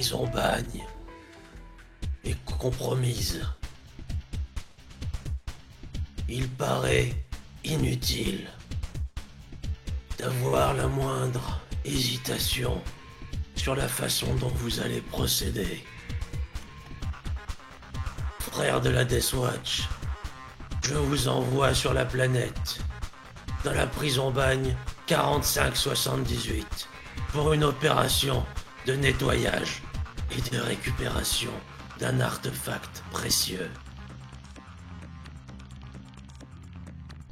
prison bagne est compromise. Il paraît inutile d'avoir la moindre hésitation sur la façon dont vous allez procéder. Frère de la Death Watch, je vous envoie sur la planète, dans la prison bagne 4578, pour une opération de nettoyage et de récupération d'un artefact précieux.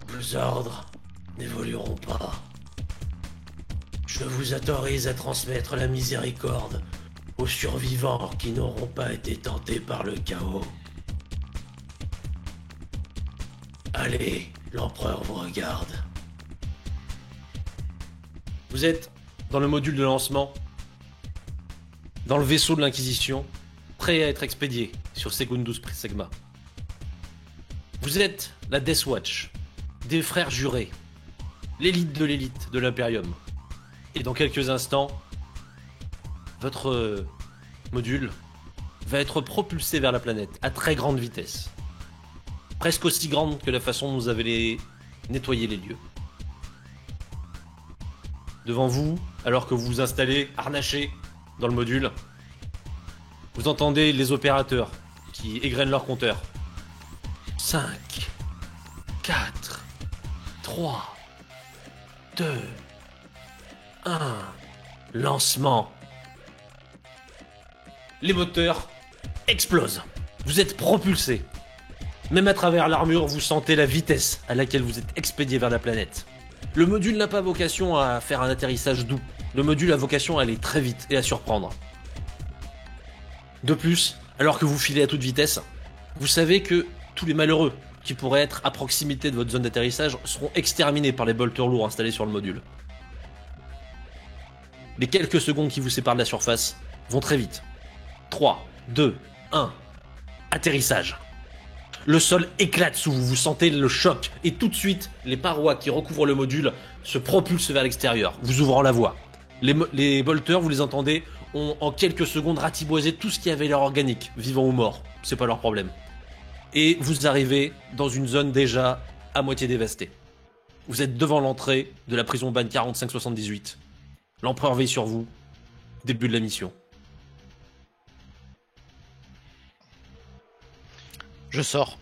Vos ordres n'évolueront pas. Je vous autorise à transmettre la miséricorde aux survivants qui n'auront pas été tentés par le chaos. Allez, l'empereur vous regarde. Vous êtes dans le module de lancement, dans le vaisseau de l'Inquisition, prêt à être expédié sur Secundus Prisegma. Vous êtes la Death Watch, des frères jurés, l'élite de l'Imperium. Et dans quelques instants, votre module va être propulsé vers la planète à très grande vitesse. Presque aussi grande que la façon dont vous avez nettoyé les lieux. Devant vous, alors que vous vous installez harnaché dans le module, vous entendez les opérateurs qui égrènent leur compteur. 5, 4, 3, 2, 1, lancement. Les moteurs explosent. Vous êtes propulsé. Même à travers l'armure, vous sentez la vitesse à laquelle vous êtes expédié vers la planète. Le module n'a pas vocation à faire un atterrissage doux. Le module a vocation à aller très vite et à surprendre. De plus, alors que vous filez à toute vitesse, vous savez que tous les malheureux qui pourraient être à proximité de votre zone d'atterrissage seront exterminés par les bolters lourds installés sur le module. Les quelques secondes qui vous séparent de la surface vont très vite. 3, 2, 1, atterrissage. Le sol éclate sous vous, vous sentez le choc, et tout de suite, les parois qui recouvrent le module se propulsent vers l'extérieur, vous ouvrant la voie. Les bolters, vous les entendez, ont en quelques secondes ratiboisé tout ce qui avait l'air organique, vivant ou mort, c'est pas leur problème. Et vous arrivez dans une zone déjà à moitié dévastée. Vous êtes devant l'entrée de la prison bagne 4578. L'empereur veille sur vous, début de la mission. Je sors.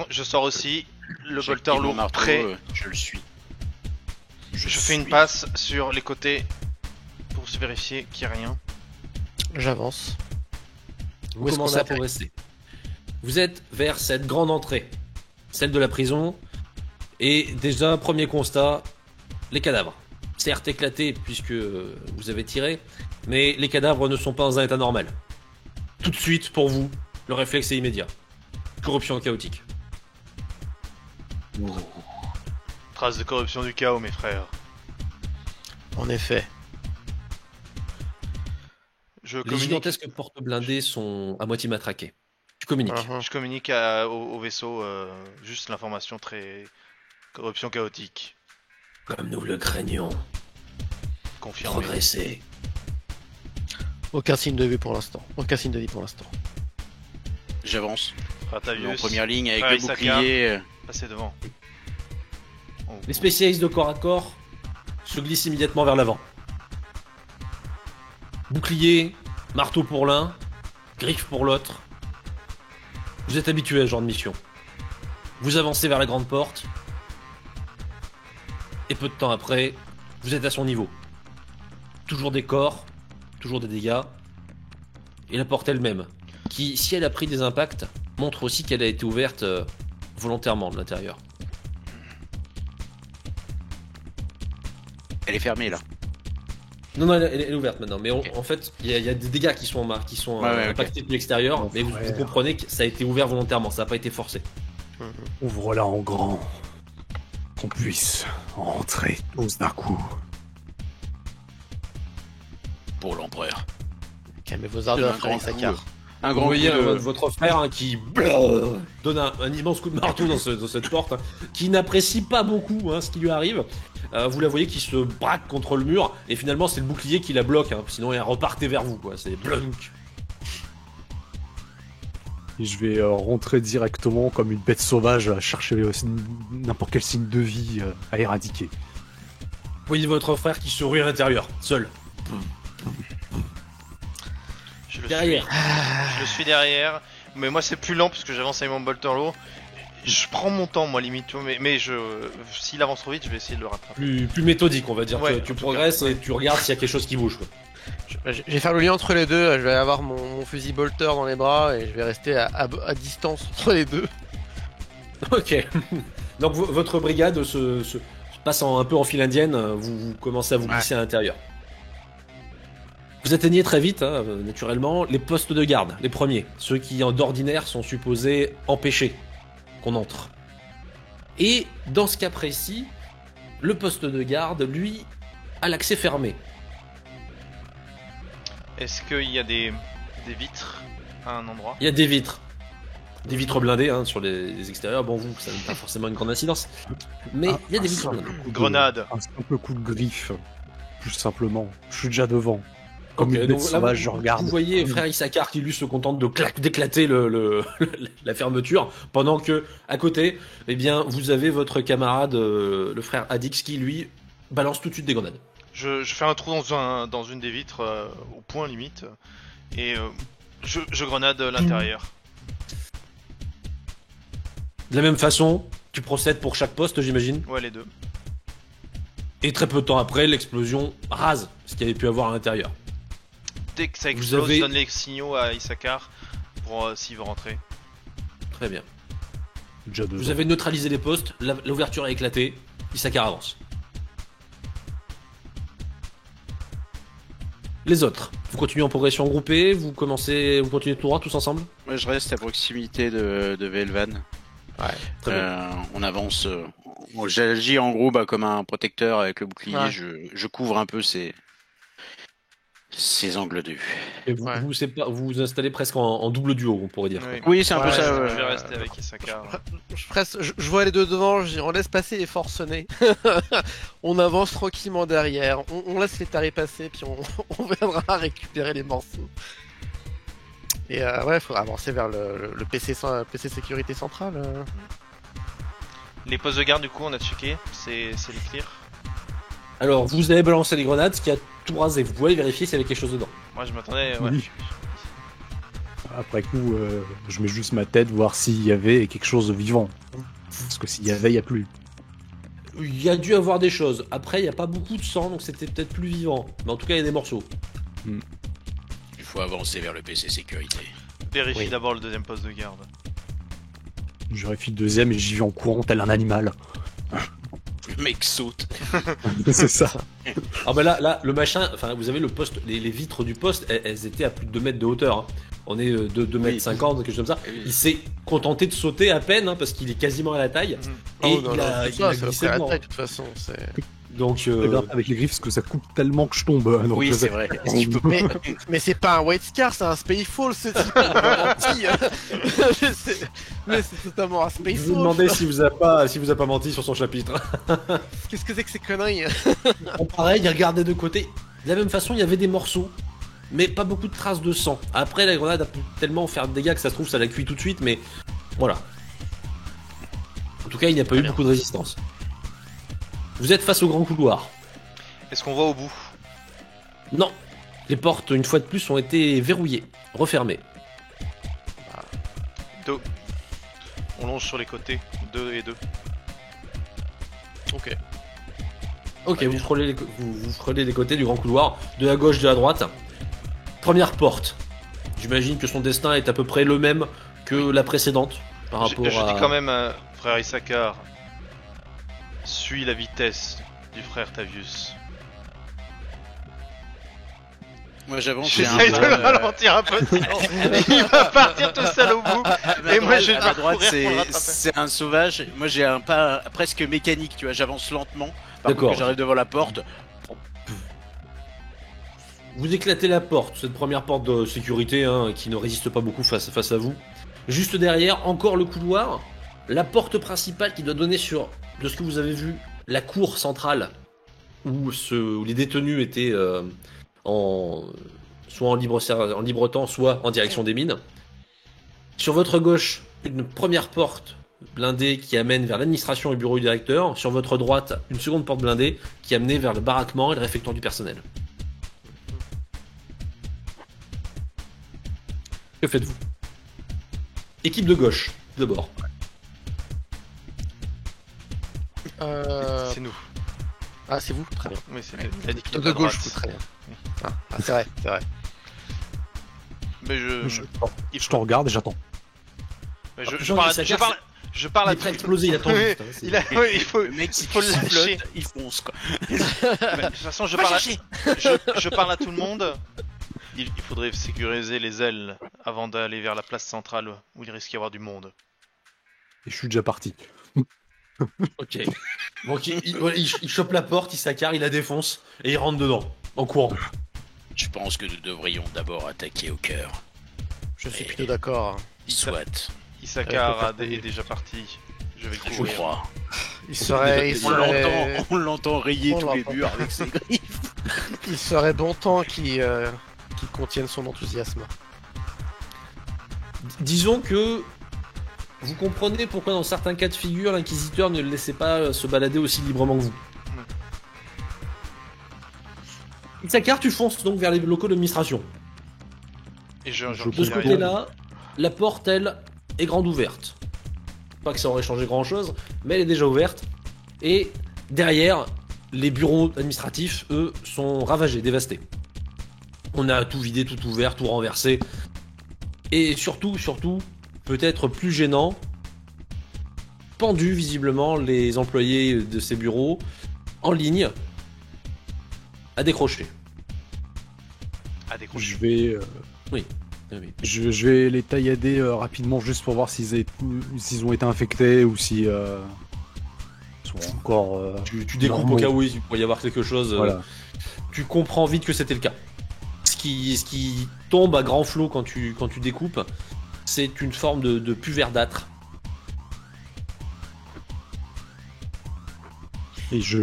Je sors aussi, le J'ai bolter activé mon lourd marteau, prêt. je le suis. Je fais une passe sur les côtés pour se vérifier qu'il n'y a rien. J'avance. Vous Où est-ce commencez qu'on à atterrit ? progresser. Vous êtes vers cette grande entrée, celle de la prison, et déjà, premier constat, les cadavres. Certes éclatés puisque vous avez tiré, mais les cadavres ne sont pas dans un état normal. Tout de suite, pour vous, le réflexe est immédiat. Corruption chaotique. Trace de corruption du chaos, mes frères. En effet. Je Les communique, gigantesques portes blindées sont à moitié matraquées. Tu communiques. je communique au vaisseau juste l'information très... Corruption chaotique. Comme nous le craignons, Confirmé. progressez. Aucun signe de vue pour l'instant. Aucun signe de vie pour l'instant. J'avance. Fratavius, En première ligne avec Frère le Isaka. bouclier. passez devant. Les spécialistes de corps à corps se glissent immédiatement vers l'avant. Bouclier, marteau pour l'un, griffe pour l'autre. Vous êtes habitué à ce genre de mission. Vous avancez vers la grande porte. Et peu de temps après, vous êtes à son niveau. Toujours des corps, toujours des dégâts. Et la porte elle-même, qui, si elle a pris des impacts, montre aussi qu'elle a été ouverte volontairement de l'intérieur. Elle est fermée là. Non, elle est ouverte maintenant, mais en fait, il y a des dégâts qui sont impactés de l'extérieur, mais vous comprenez que ça a été ouvert volontairement, ça n'a pas été forcé. Ouvre-la en grand. Qu'on puisse rentrer tous d'un coup. Pour l'empereur. Calmez vos ardeurs, frère grand Isaka. coup. Un Vous grand coup voyez de... votre frère hein, qui donne un immense coup de marteau dans cette porte, hein, qui n'apprécie pas beaucoup hein, ce qui lui arrive. Vous la voyez qui se braque contre le mur, et finalement c'est le bouclier qui la bloque, hein, sinon elle repartait vers vous, quoi. C'est blunk. Et je vais rentrer directement comme une bête sauvage à chercher n'importe quel signe de vie à éradiquer. Vous voyez votre frère qui se rue à l'intérieur, seul. Je le Derrière. Je le suis derrière, mais moi c'est plus lent parce que j'avance avec mon Bolterlo. Je prends mon temps, moi limite, tu vois, mais s'il avance trop vite, je vais essayer de le rattraper. Plus méthodique, on va dire. Ouais, tu en tout progresses cas, et tu regardes s'il y a quelque chose qui bouge, quoi. Je vais faire le lien entre les deux. Je vais avoir mon fusil bolter dans les bras et je vais rester à distance entre les deux. Ok. Donc votre brigade se passe un peu en file indienne, vous commencez à vous glisser à l'intérieur. Vous atteignez très vite, hein, naturellement, les postes de garde, les premiers, ceux qui d'ordinaire sont supposés empêcher qu'on entre. Et dans ce cas précis, le poste de garde, lui, a l'accès fermé. Est-ce qu'il y a des vitres à un endroit? Il y a des vitres blindées hein, sur les extérieurs. Bon, vous, ça n'a pas forcément une grande incidence, mais il y a des vitres blindées. Grenade. Un simple coup de griffe, plus simplement. Je suis déjà devant. Comme Ok, une bête donc là, sauvage, je regarde. Vous voyez frère Issachar qui lui se contente d'éclater la fermeture, pendant que à côté, eh bien, vous avez votre camarade, le frère Adix, qui lui balance tout de suite des grenades. Je fais un trou dans une des vitres au point limite et je grenade l'intérieur. De la même façon, tu procèdes pour chaque poste, j'imagine. Ouais, les deux. Et très peu de temps après, l'explosion rase ce qu'il y avait pu avoir à l'intérieur. Dès que ça Vous explose, avez- je donne les signaux à Issachar pour s'il veut rentrer. Très bien. Déjà devant. Vous avez neutralisé les postes, l'ouverture a éclaté, Issachar avance. Les autres, vous continuez en progression groupée, vous continuez tout droit tous ensemble? Moi, je reste à proximité de Velvan. Très bien. On avance. J'agis en gros comme un protecteur avec le bouclier. Ouais. Je couvre un peu ces angles de vue. Et vous, Ouais. vous installez presque en double duo, on pourrait dire. Oui. Oui, c'est un peu Ouais, ça. Je vais rester avec Issachar. Je vois les deux devant, je dis, on laisse passer les forcenés. On avance tranquillement derrière, on laisse les tarés passer, puis on viendra récupérer les morceaux. Et ouais, il faudra avancer vers le PC sécurité centrale. Les postes de garde, du coup, on a checké. C'est les clear. Alors, vous avez balancé les grenades, ce qui a tout rasé. Vous pouvez vérifier s'il y avait quelque chose dedans. Moi, je m'attendais. Ouais. Oui. Après coup, je mets juste ma tête voir s'il y avait quelque chose de vivant. Parce que s'il y avait, il n'y a plus. Il y a dû avoir des choses. Après, il n'y a pas beaucoup de sang, donc c'était peut-être plus vivant. Mais en tout cas, il y a des morceaux. Il faut avancer vers le PC sécurité. Vérifie Oui. d'abord le deuxième poste de garde. Je vérifie le deuxième et j'y vais en courant tel un animal. Le mec saute. C'est ça. Ah bah là, le machin, enfin, vous avez le poste, les vitres du poste, elles étaient à plus de 2 mètres de hauteur. Hein. On est de 2 mètres 50, quelque chose comme ça. Oui. Il s'est contenté de sauter à peine, hein, parce qu'il est quasiment à la taille. Oh, Et non, il non, a, c'est il ça, a c'est glissé la dedans. taille, de toute façon. Donc, Je regarde avec les griffes parce que ça coupe tellement que je tombe. Donc Oui, c'est vrai. Tu peux Mais c'est pas un White Scar, c'est un Spacefall, ce type. il m'a menti. Mais c'est totalement un je vous Spacefall. demandais s'il vous a pas menti sur son chapitre. Qu'est-ce que c'est que ces conneries? Bon, pareil, il regardait de côté. De la même façon, il y avait des morceaux, mais pas beaucoup de traces de sang. Après, la grenade a pu tellement faire de dégâts que ça se trouve, ça l'a cuit tout de suite, mais voilà. En tout cas, il n'y a pas eu beaucoup de résistance. Vous êtes face au grand couloir. Est-ce qu'on voit au bout? Non, les portes, une fois de plus, ont été verrouillées, refermées. On longe sur les côtés, 2 et 2. Ok. Ok, vous frôlez les côtés du grand couloir, de la gauche, de la droite. Première porte. J'imagine que son destin est à peu près le même que la précédente, par Je rapport à... dis quand même, frère Issachar, suis la vitesse du frère Tavius. Moi, j'avance. j'ai un J'essaye de plan, le ralentir un peu, sinon il va partir tout seul au bout. Et moi, je vais à devoir droite, courir pour le rattraper. c'est un sauvage. Moi, j'ai un pas presque mécanique, tu vois. J'avance lentement. Par D'accord. contre, quand j'arrive devant la porte, Vous éclatez la porte, cette première porte de sécurité hein, qui ne résiste pas beaucoup face à vous. Juste derrière, encore le couloir, la porte principale qui doit donner sur, de ce que vous avez vu, la cour centrale où les détenus étaient soit en libre temps, soit en direction des mines. Sur votre gauche, une première porte blindée qui amène vers l'administration et le bureau du directeur. Sur votre droite, une seconde porte blindée qui amenait vers le baraquement et le réfectoire du personnel. Que faites-vous? Équipe de gauche, d'abord. C'est nous. Ah, c'est vous? Très bien. Oui, c'est Ouais. l'équipe De gauche, vous, très bien. Ah, c'est vrai, c'est vrai. Mais Je te regarde et j'attends. mais Jean, je parle, il je parle, je parle Il à est prêt à exploser, il attend Oui, juste, hein, c'est- il a, oui, il faut Le mec, il faut le lâcher. flotte, il fonce quoi. De toute façon, je parle à tout le monde. Il faudrait sécuriser les ailes avant d'aller vers la place centrale où il risque d'y avoir du monde. Et je suis déjà parti. Ok. Donc il chope la porte, il s'accarre, il la défonce et il rentre dedans, en courant. Je pense que nous devrions d'abord attaquer au cœur. Je suis plutôt d'accord. Soit, Isakar est déjà parti. Je vais le je courir. crois. On l'entend rayer On tous les l'entend. murs avec ses griffes. Il serait bon temps qu'il contienne son enthousiasme. Disons que vous comprenez pourquoi dans certains cas de figure l'inquisiteur ne le laissait pas se balader aussi librement que vous. Isakar, tu fonces donc vers les locaux d'administration. Et je De ce derrière. côté-là, la porte, elle, est grande ouverte. Pas que ça aurait changé grand-chose, mais elle est déjà ouverte. Et derrière, les bureaux administratifs, eux, sont ravagés, dévastés. On a tout vidé, tout ouvert, tout renversé. Et surtout, peut-être plus gênant, pendus visiblement les employés de ces bureaux en ligne à décrocher. À décrocher. Je vais, Oui. je vais les taillader rapidement juste pour voir s'ils ont été infectés ou si sont encore. Tu découpes normaux. au cas où il pourrait y avoir quelque chose. Voilà. Tu comprends vite que c'était le cas. Ce qui tombe à grand flot quand tu découpes, c'est une forme de pus verdâtre. Et je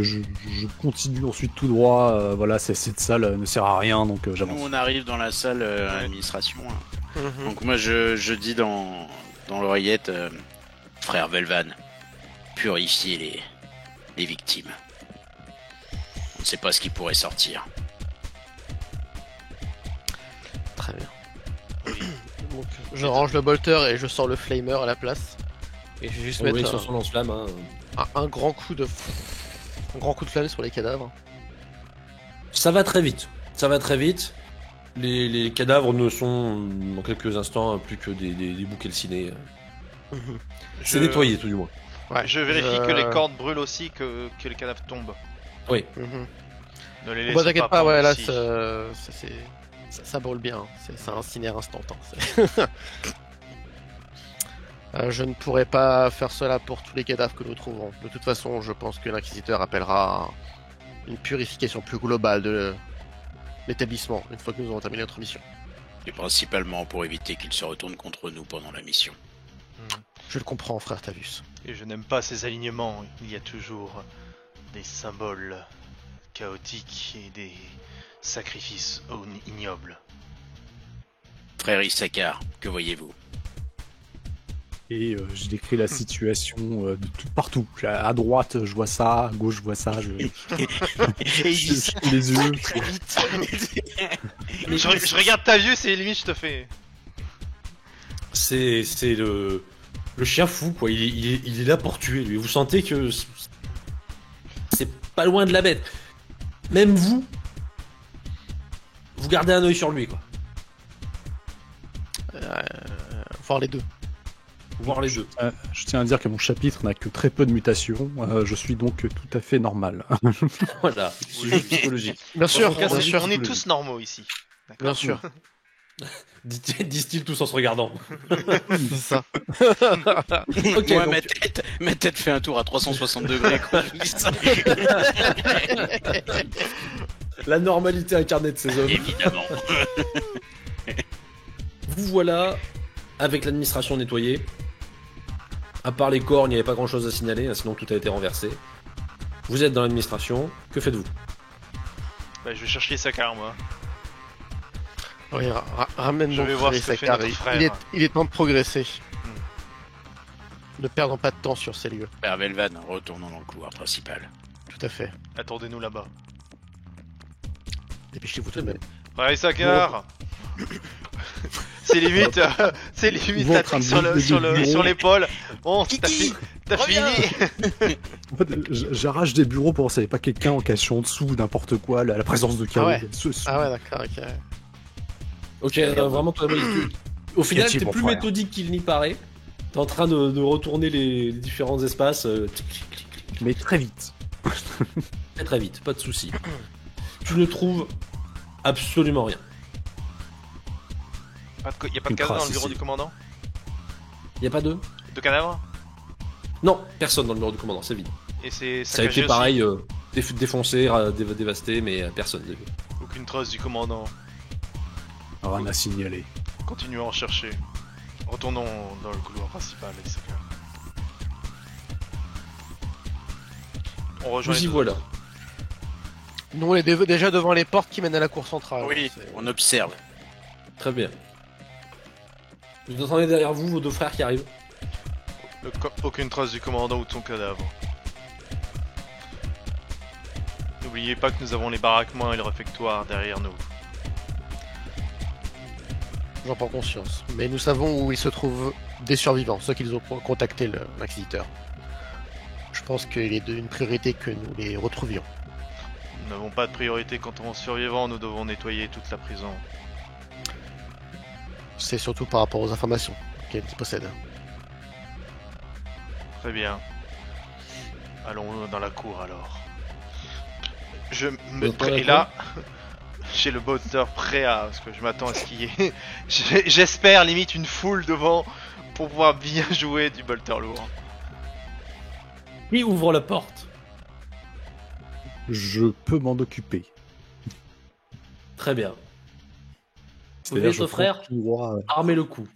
continue ensuite tout droit. Voilà, cette salle ne sert à rien, donc Nous, j'avance. on arrive dans la salle à l'administration. Hein. Mhm. Donc moi, je dis dans l'oreillette, frère Velvan, purifiez les victimes. On ne sait pas ce qui pourrait sortir. Très bien. Donc, je range le bolter et je sors le flamer à la place. Et je vais juste Oui, mettre sur son lance-flamme. Hein. un grand coup de flamme sur les cadavres. Ça va très vite. Ça va très vite. Les cadavres ne sont dans quelques instants plus que des bouts calcinés. C'est nettoyé tout du moins. Ouais, Je vérifie que les cordes brûlent aussi, que les cadavres tombent. Oui. Mhm. Ne les Bon, laissez t'inquiète pas, prendre ouais, là, ici. ça brûle bien. Hein. C'est un incinéraire instant. Hein. Je ne pourrai pas faire cela pour tous les cadavres que nous trouverons. De toute façon, je pense que l'inquisiteur appellera une purification plus globale de l'établissement une fois que nous aurons terminé notre mission. Et principalement pour éviter qu'ils se retournent contre nous pendant la mission. Je le comprends, frère Tavus. Et je n'aime pas ces alignements. Il y a toujours des symboles chaotiques et des sacrifices ignobles. Frère Issachar, que voyez-vous? Et je décris la situation de tout partout. À droite, je vois ça. À gauche, je vois ça. Et il dit ça les yeux. très vite. Je regarde ta vue, c'est limite, je te fais. C'est le chien fou, quoi. Il est là pour tuer, lui. Vous sentez que c'est pas loin de la bête. Même vous gardez un œil sur lui, quoi. Voir les deux. Voir les deux. Je tiens à dire que mon chapitre n'a que très peu de mutations. Je suis donc tout à fait normal. Voilà. C'est juste psychologique. Bien sûr, En tout cas, bien c'est- sûr. On est tous normaux ici. D'accord. Bien sûr. Disent-ils tous en se regardant. C'est ça. Ok, Moi, donc- ma tête fait un tour à 360 degrés quand je dis ça. La normalité incarnée de ces hommes. Évidemment. Vous voilà avec l'administration nettoyée. À part les corps, il n'y avait pas grand chose à signaler, hein, sinon tout a été renversé. Vous êtes dans l'administration, que faites-vous? Bah, je vais chercher Sakar, moi. Oui, ramène Je mon vais voir frère ce que et fait Sakar. notre frère. Il est temps de progresser. Ne perdons pas de temps sur ces lieux. Père Velvan, retournons dans le couloir principal. Tout à fait. Attendez-nous là-bas. Dépêchez-vous tout de même. Frère Sakar. C'est limite Ils vont la en train trique de sur l'épaule. Bon, Kiki, t'as reviens. fini. En fait, j'arrache des bureaux pour savoir pas quelqu'un en cachant en dessous n'importe quoi, la présence de chaos. Ah ouais. Ah ouais, d'accord, ok. Ok, vraiment, toi, au final, Cathy, t'es mon plus frère. méthodique qu'il n'y paraît. T'es en train de retourner les différents espaces Mais très vite. très très vite, pas de soucis. Tu ne trouves absolument rien. Y a pas de Une cadavre dans trace le bureau ici. du commandant? Y a pas de... De cadavre? Non, personne dans le bureau du commandant, c'est vide. Et c'est Ça a été saccagé pareil, défoncé, dévasté, mais personne. aussi. Aucune trace du commandant. Rien à signaler. Continuons à en chercher. Retournons dans le couloir principal, avec Sakar. On rejoint Vous y les voilà. Nous, on est déjà devant les portes qui mènent à la cour centrale. Oui, C'est- on observe. Très bien. Vous entendez derrière vous vos deux frères qui arrivent. Aucune trace du commandant ou de son cadavre. N'oubliez pas que nous avons les baraquements et le réfectoire derrière nous. J'en prends conscience. Mais nous savons où il se trouve des survivants, ceux qui ont contacté l'inquisiteur. Je pense qu'il est d'une priorité que nous les retrouvions. Nous n'avons pas de priorité quant aux survivants, nous devons nettoyer toute la prison. C'est surtout par rapport aux informations qu'elle possède. Très bien. Allons dans la cour alors. Je me Dans la et là, j'ai le botteur prêt à... Parce que je m'attends à ce qu'il y ait... J'espère limite une foule devant pour pouvoir bien jouer du bolter lourd. Qui ouvre la porte? Je peux m'en occuper. Très bien. C'est-à-dire, Votre frère, prends tout droit, armez le coup.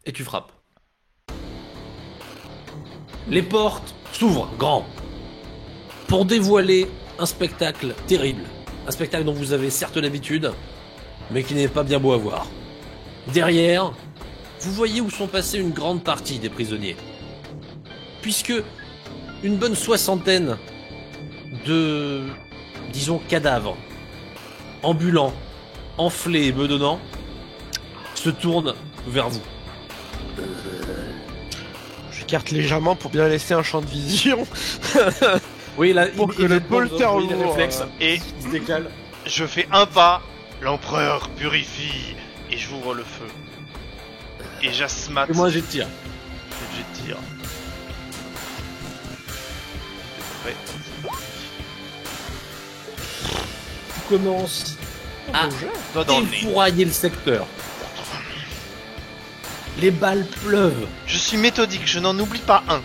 Et tu frappes. Les portes s'ouvrent grand pour dévoiler un spectacle terrible. Un spectacle dont vous avez certes l'habitude, mais qui n'est pas bien beau à voir. Derrière, vous voyez où sont passés une grande partie des prisonniers. Puisque une bonne soixantaine de, disons, cadavres, ambulants, enflés et bedonnants, se tournent vers vous. J'écarte légèrement pour bien laisser un champ de vision. Oui, là, Pour que le bolter oui, les lourd, réflexes Et se décalent. je fais un pas, l'empereur purifie, et j'ouvre le feu. Et j'asmate. Et moi, j'ai tir. J'ai tir. Ouais. Tu commences à Doigt dans le nez. défourailler le secteur. Les balles pleuvent. Je suis méthodique, je n'en oublie pas un.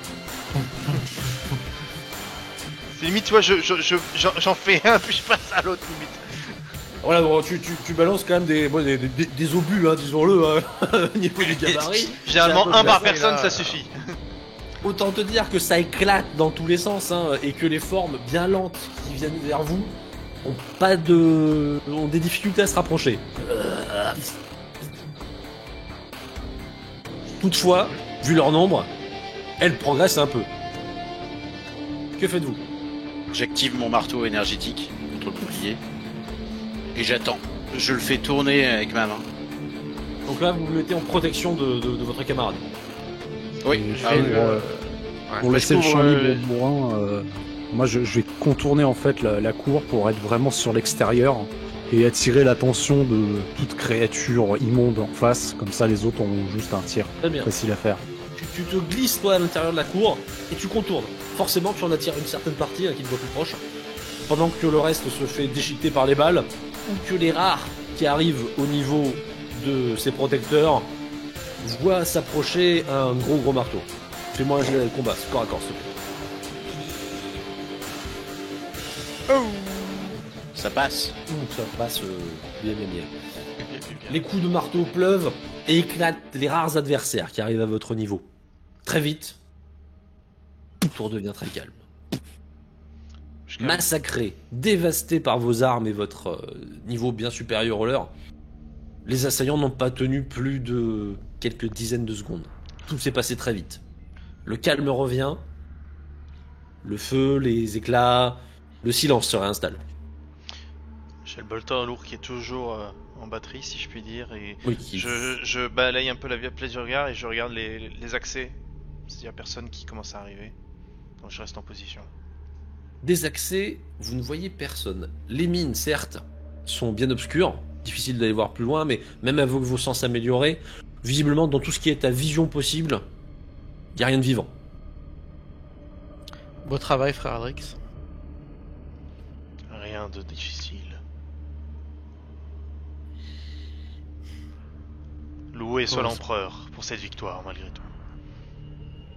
C'est limite, tu vois, j'en fais un, puis je passe à l'autre limite. Voilà, bon, tu balances quand même des obus, hein, disons-le, hein, au niveau du gabarit. Généralement, C'est un peu un par placé, personne, là. ça suffit. Autant te dire que ça éclate dans tous les sens, hein, et que les formes bien lentes qui viennent vers vous ont des difficultés à se rapprocher. Toutefois, vu leur nombre, elles progressent un peu. Que faites-vous? J'active mon marteau énergétique contre le bouclier. Et j'attends. Je le fais tourner avec ma main. Donc là, vous vous mettez en protection de votre camarade. Oui. Et Ah je oui, vais, pour Bah, laisser je le champ couvre, libre au bourrin, moi je vais contourner en fait la cour pour être vraiment sur l'extérieur et attirer l'attention de toute créature immonde en face, comme ça les autres ont juste un tir Très bien. facile à faire. Tu te glisses toi à l'intérieur de la cour et tu contournes. Forcément, tu en attires une certaine partie qui te voit plus proche, pendant que le reste se fait déchiqueter par les balles, ou que les rares qui arrivent au niveau de ces protecteurs voient s'approcher un gros marteau. Fais-moi un jet de combat, corps à corps, s'il te plaît. Ça passe. Ça passe bien. Les coups de marteau pleuvent et éclatent les rares adversaires qui arrivent à votre niveau. Très vite, tout redevient très calme. Massacrés, dévastés par vos armes et votre niveau bien supérieur au leur, les assaillants n'ont pas tenu plus de quelques dizaines de secondes. Tout s'est passé très vite. Le calme revient, le feu, les éclats, le silence se réinstalle. J'ai le bolter lourd qui est toujours en batterie, si je puis dire, et Oui, je balaye un peu la place du regard et je regarde les accès. Il n'y a personne qui commence à arriver, donc je reste en position. Des accès, vous ne voyez personne. Les mines, certes, sont bien obscures, difficile d'aller voir plus loin, mais même avec vos sens améliorés, visiblement, dans tout ce qui est à vision possible, il n'y a rien de vivant. Beau travail, frère Adrix. Rien de difficile. Loué soit l'empereur pour cette victoire, malgré tout.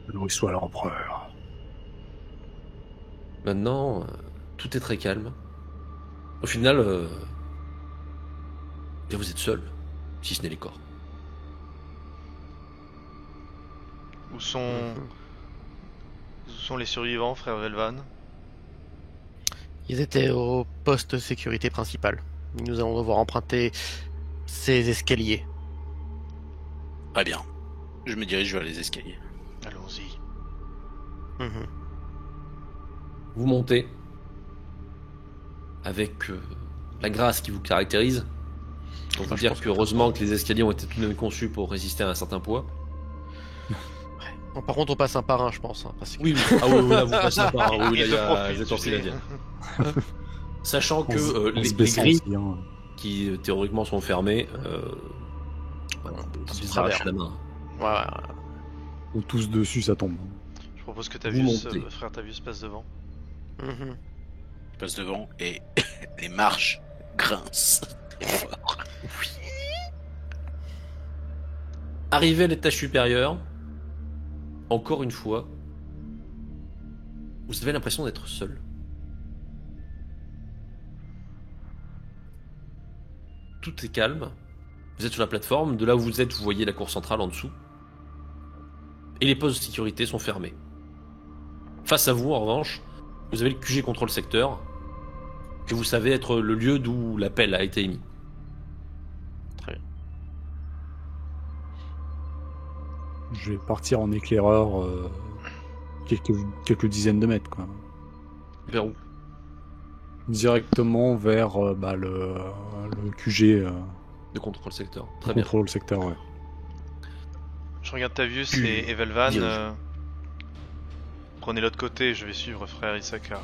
Loué soit l'empereur. Maintenant, tout est très calme. Au final, vous êtes seul, si ce n'est les corps. Où sont les survivants, frère Velvan? Ils étaient au poste sécurité principal. Nous allons devoir emprunter ces escaliers. Très bien. Je me dirige vers les escaliers. Allons-y. Mhm. Vous montez avec la grâce qui vous caractérise. Pour vous dire que heureusement que les escaliers ont été tout de même conçus pour résister à un certain poids. Bon, par contre, on passe un par un, je pense. Hein, parce que... Oui, ah oui, là vous passez par un. Oui, là, il y a profite, vous êtes en tu sais. Céladien. Sachant que On les se baisse grilles aussi, hein. qui théoriquement sont fermées, Ça se vous traverse. arrachez la main. Ouais. Ou tous dessus, ça tombe. Je propose que Vous montez. frère Tavius passe devant. Mhm. Je passe devant et les marches grincent très fort. Arrivé à l'étage supérieur, encore une fois, vous avez l'impression d'être seul. Tout est calme. Vous êtes sur la plateforme. De là où vous êtes, vous voyez la cour centrale en dessous. Et les postes de sécurité sont fermés. Face à vous, en revanche, vous avez le QG contrôle secteur, que vous savez être le lieu d'où l'appel a été émis. Très bien. Je vais partir en éclaireur quelques dizaines de mètres, quoi. Vers où? Directement vers le QG De contrôle secteur. Très bien. contrôle secteur, ouais. Je regarde Tavius et Velvan. Dirige. Prenez l'autre côté, je vais suivre frère Issachar.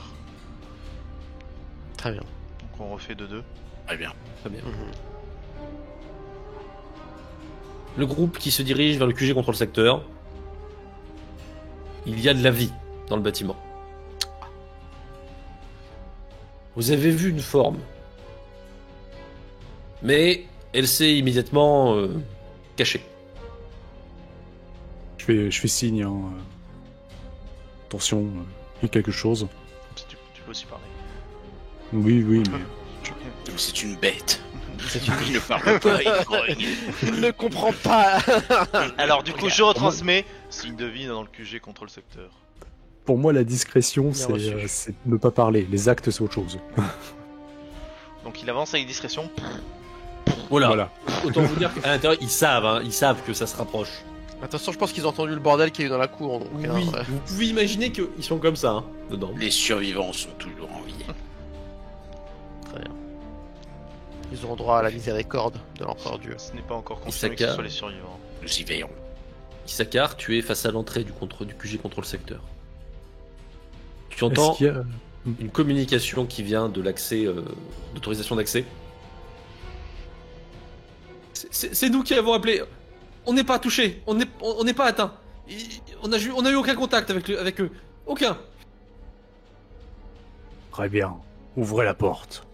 Très bien. Donc on refait de deux. Très bien. Très bien. Mhm. Le groupe qui se dirige vers le QG contrôle secteur. Il y a de la vie dans le bâtiment. Vous avez vu une forme. Mais elle s'est immédiatement cachée. Je fais signe, hein. Attention, il y a quelque chose. Tu peux aussi parler. Oui, mais C'est une bête. C'est une- Il ne parle pas, il grogne. Il ne comprend pas. Alors du coup je retransmets signe de vie dans le QG contrôle secteur. pour moi, la discrétion, Bien reçu. c'est ne pas parler. Les actes, c'est autre chose. Donc il avance avec discrétion. Voilà. Autant vous dire qu'à l'intérieur, ils savent que ça se rapproche. Attention, je pense qu'ils ont entendu le bordel qu'il y a eu dans la cour. Donc, Oui, hein, ouais. vous pouvez imaginer qu'ils sont comme ça, dedans. Les survivants sont toujours en vie. Très bien. Ils auront droit à la miséricorde de l'empereur Dieu. Ce n'est pas encore confirmé que ce Issachar. soit les survivants. Nous y veillons. Issachar, tu es face à l'entrée du QG contrôle secteur. Tu entends Est-ce qu'il y a... une communication qui vient de l'accès, d'autorisation d'accès. C'est nous qui avons appelé. On n'est pas touché, on n'est pas atteint. On a eu aucun contact avec eux. Aucun. Très bien. Ouvrez la porte.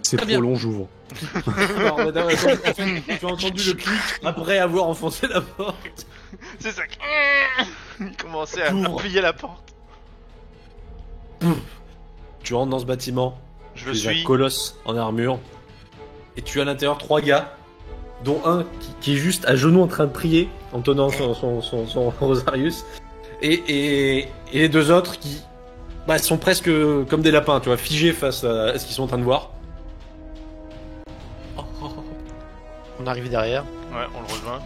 C'est Très trop bien. long, j'ouvre. Alors, madame, attends, tu as entendu le clic après avoir enfoncé la porte. C'est ça. Il commençait à Ouvre. appuyer la porte. Tu rentres dans ce bâtiment. Je le Tu es un suis. colosse en armure. Et tu as à l'intérieur 3 gars, dont un qui est juste à genoux en train de prier, en tenant son Rosarius. Et les 2 autres qui sont presque comme des lapins, tu vois, figés face à ce qu'ils sont en train de voir. On arrive derrière. Ouais, on le rejoint.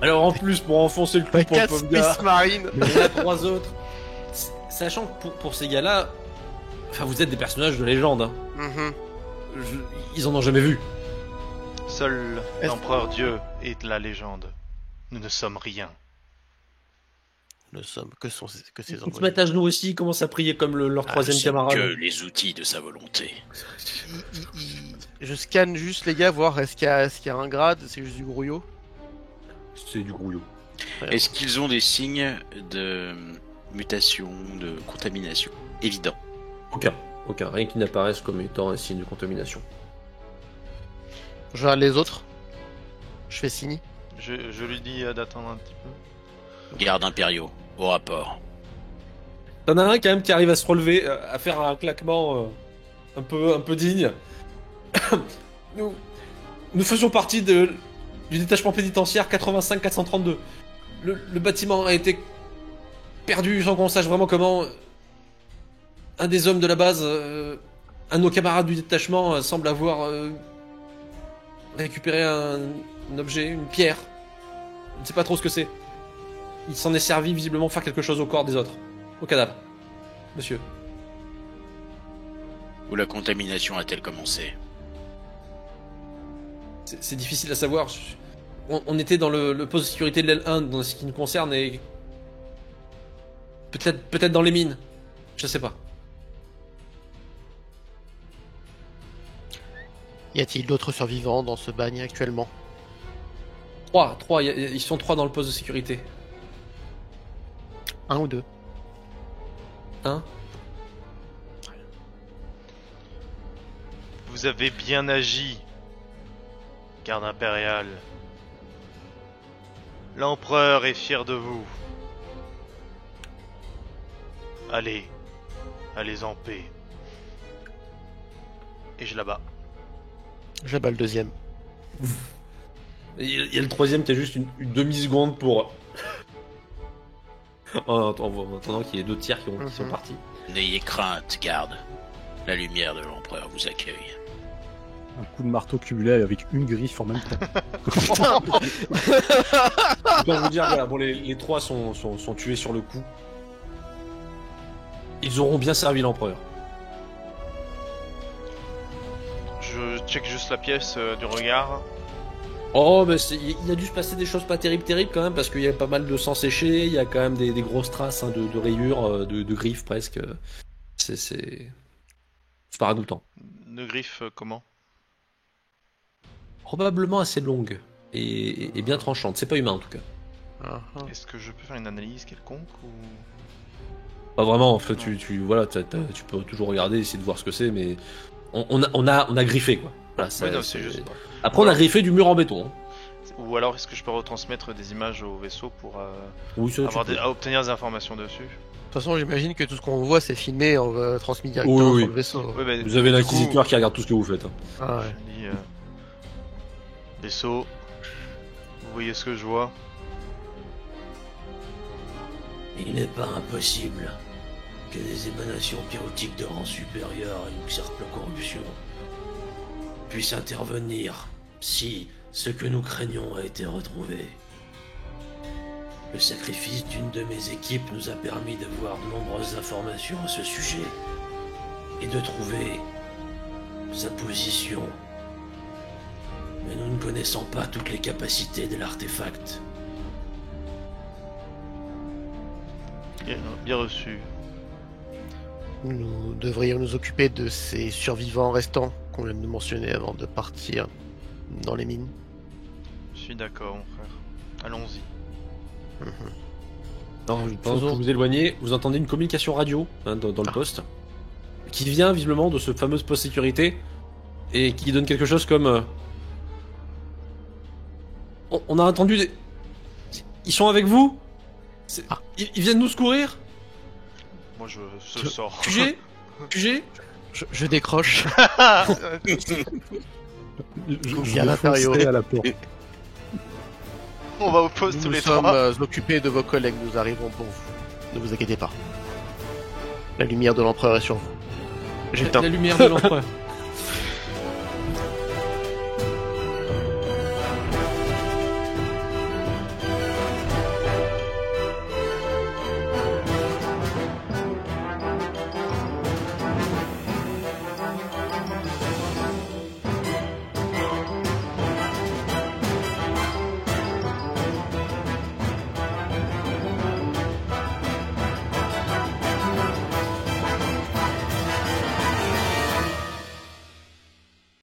Alors en plus, pour enfoncer le clou pour le 4 pauvre gars, Space Marine. il y en a 3 autres. Sachant que pour ces gars-là, enfin vous êtes des personnages de légende. Hein. Mhm. Ils en ont jamais vu. Seul Est-ce- l'empereur Dieu est la légende. Nous ne sommes rien. Nous sommes que ces Ils se envoyés. mettent à genoux aussi, ils commencent à prier comme leur Ah, troisième nous sommes camarade. que les outils de sa volonté. Je scanne juste les gars, voir est-ce qu'il y a un grade, c'est juste du grouillot. C'est du grouillot. Est-ce qu'ils ont des signes de mutation, de contamination évident? Aucun. Rien qui n'apparaisse comme étant un signe de contamination. Je regarde les autres. Je fais signe. Je lui dis d'attendre un petit peu. Gardes impériaux, au rapport. T'en as un quand même qui arrive à se relever, à faire un claquement un peu digne. Nous faisions partie du détachement pénitentiaire 85-432. Le bâtiment a été perdu sans qu'on sache vraiment comment. Un des hommes de la base, un de nos camarades du détachement, semble avoir récupéré un objet, une pierre. Je ne sais pas trop ce que c'est. Il s'en est servi visiblement pour faire quelque chose au corps des autres. Au cadavre. Monsieur. Où la contamination a-t-elle commencé? C'est difficile à savoir. On était dans le poste de sécurité de l'L1 dans ce qui nous concerne et... Peut-être dans les mines. Je sais pas. Y a-t-il d'autres survivants dans ce bagne actuellement? 3, ils sont 3 dans le poste de sécurité. 1 ou 2? 1. Vous avez bien agi, garde impériale. L'empereur est fier de vous. Allez en paix. Et je la bats. J'abats le deuxième. Il y a le troisième qui a juste une demi-seconde pour... en attendant qu'il y ait 2 tiers qui sont partis. N'ayez crainte, garde. La lumière de l'empereur vous accueille. Un coup de marteau cumulé avec une griffe en même temps. Je peux vous dire, voilà, bon, les 3 sont tués sur le coup. Ils auront bien servi l'empereur. Je check juste la pièce du regard. Oh, mais il a dû se passer des choses pas terribles quand même, parce qu'il y a pas mal de sang séché, il y a quand même des grosses traces de rayures, de griffes presque. C'est pas ragoûtant. De griffe comment? Probablement assez longue et bien tranchante. C'est pas humain en tout cas. Est-ce que je peux faire une analyse quelconque ou... Pas vraiment, en fait, voilà, tu peux toujours regarder, essayer de voir ce que c'est, mais on a griffé quoi. Voilà, ça, Ouais, non, c'est juste. Après, on a griffé du mur en béton. Hein. Ou alors est-ce que je peux retransmettre des images au vaisseau pour Oui, ça, tu peux. obtenir des informations dessus? De toute façon, j'imagine que tout ce qu'on voit, c'est filmé, transmis directement Oui. sur le vaisseau. Ouais, bah, Vous avez du l'inquisiteur coup, qui regarde tout ce que vous faites. Hein. Ah ouais. je dis, vaisseau, vous voyez ce que je vois? Il n'est pas impossible que des émanations pyrotiques de rang supérieur à une cercle corruption puissent intervenir si ce que nous craignons a été retrouvé. Le sacrifice d'une de mes équipes nous a permis d'avoir de nombreuses informations à ce sujet et de trouver sa position. Mais nous ne connaissons pas toutes les capacités de l'artefact. Bien reçu. Nous devrions nous occuper de ces survivants restants qu'on vient de mentionner avant de partir dans les mines. Je suis d'accord, mon frère. Allons-y. Pendant que vous vous éloignez, vous entendez une communication radio dans le poste qui vient visiblement de ce fameux poste sécurité et qui donne quelque chose comme on a entendu ils sont avec vous. Ils viennent nous secourir. Moi je sors. QG QG Je décroche. Je à l'intérieur. foncerai à la porte. On va au poste tous Nous les sommes trois. occupés de vos collègues, nous arrivons pour vous. Ne vous inquiétez pas. La lumière de l'empereur est sur vous. La J'éteins. lumière de l'empereur.